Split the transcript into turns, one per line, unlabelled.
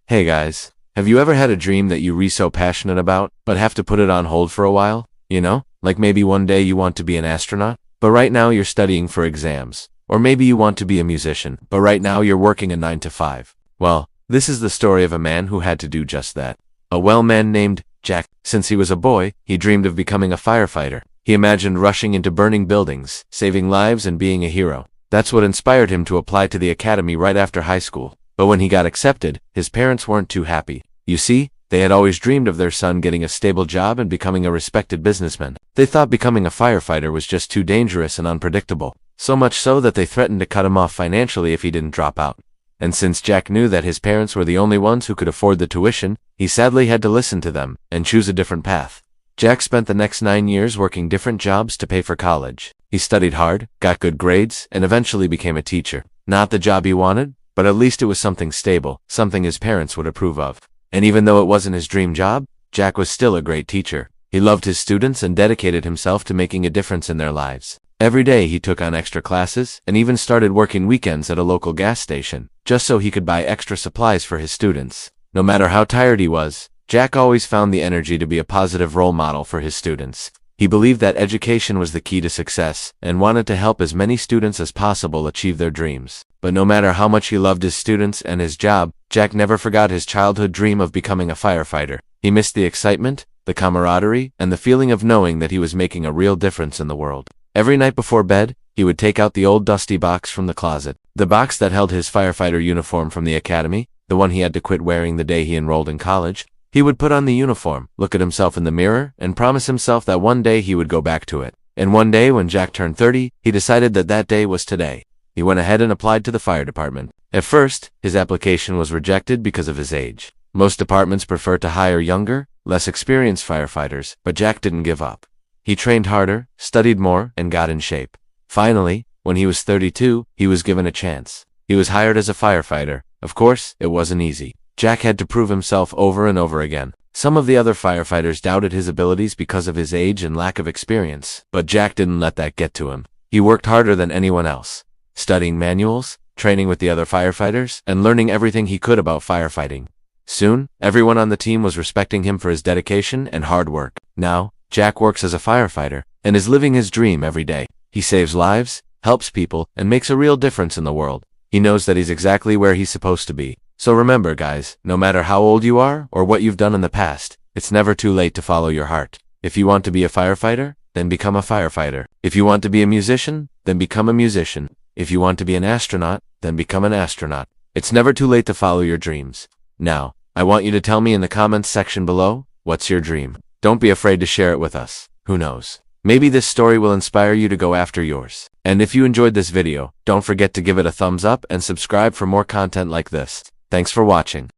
Hey guys, have you ever had a dream that you so passionate about, but have to put it on hold for a while? You know, like maybe one day you want to be an astronaut, but right now you're studying for exams. Or maybe you want to be a musician, but right now you're working a 9 to 5. Well, this is the story of a man who had to do just that. A man named Jack. Since he was a boy, he dreamed of becoming a firefighter. He imagined rushing into burning buildings, saving lives and being a hero. That's what inspired him to apply to the academy right after high school. But when he got accepted, his parents weren't too happy. You see, they had always dreamed of their son getting a stable job and becoming a respected businessman. They thought becoming a firefighter was just too dangerous and unpredictable. So much so that they threatened to cut him off financially if he didn't drop out. And since Jack knew that his parents were the only ones who could afford the tuition, he sadly had to listen to them and choose a different path. Jack spent the next 9 years working different jobs to pay for college. He studied hard, got good grades, and eventually became a teacher. Not the job he wanted, but at least it was something stable, something his parents would approve of. And even though it wasn't his dream job, Jack was still a great teacher. He loved his students and dedicated himself to making a difference in their lives. Every day he took on extra classes and even started working weekends at a local gas station, just so he could buy extra supplies for his students. No matter how tired he was, Jack always found the energy to be a positive role model for his students. He believed that education was the key to success and wanted to help as many students as possible achieve their dreams. But no matter how much he loved his students and his job, Jack never forgot his childhood dream of becoming a firefighter. He missed the excitement, the camaraderie, and the feeling of knowing that he was making a real difference in the world. Every night before bed, he would take out the old dusty box from the closet, the box that held his firefighter uniform from the academy, the one he had to quit wearing the day he enrolled in college. He would put on the uniform, look at himself in the mirror, and promise himself that one day he would go back to it. And one day when Jack turned 30, he decided that that day was today. He went ahead and applied to the fire department. At first, his application was rejected because of his age. Most departments prefer to hire younger, less experienced firefighters, but Jack didn't give up. He trained harder, studied more, and got in shape. Finally, when he was 32, he was given a chance. He was hired as a firefighter. Of course, it wasn't easy. Jack had to prove himself over and over again. Some of the other firefighters doubted his abilities because of his age and lack of experience, but Jack didn't let that get to him. He worked harder than anyone else, studying manuals, training with the other firefighters, and learning everything he could about firefighting. Soon, everyone on the team was respecting him for his dedication and hard work. Now, Jack works as a firefighter and is living his dream every day. He saves lives, helps people, and makes a real difference in the world. He knows that he's exactly where he's supposed to be. So remember, guys, no matter how old you are or what you've done in the past, it's never too late to follow your heart. If you want to be a firefighter, then become a firefighter. If you want to be a musician, then become a musician. If you want to be an astronaut, then become an astronaut. It's never too late to follow your dreams. Now, I want you to tell me in the comments section below, what's your dream? Don't be afraid to share it with us. Who knows? Maybe this story will inspire you to go after yours. And if you enjoyed this video, don't forget to give it a thumbs up and subscribe for more content like this. Thanks for watching.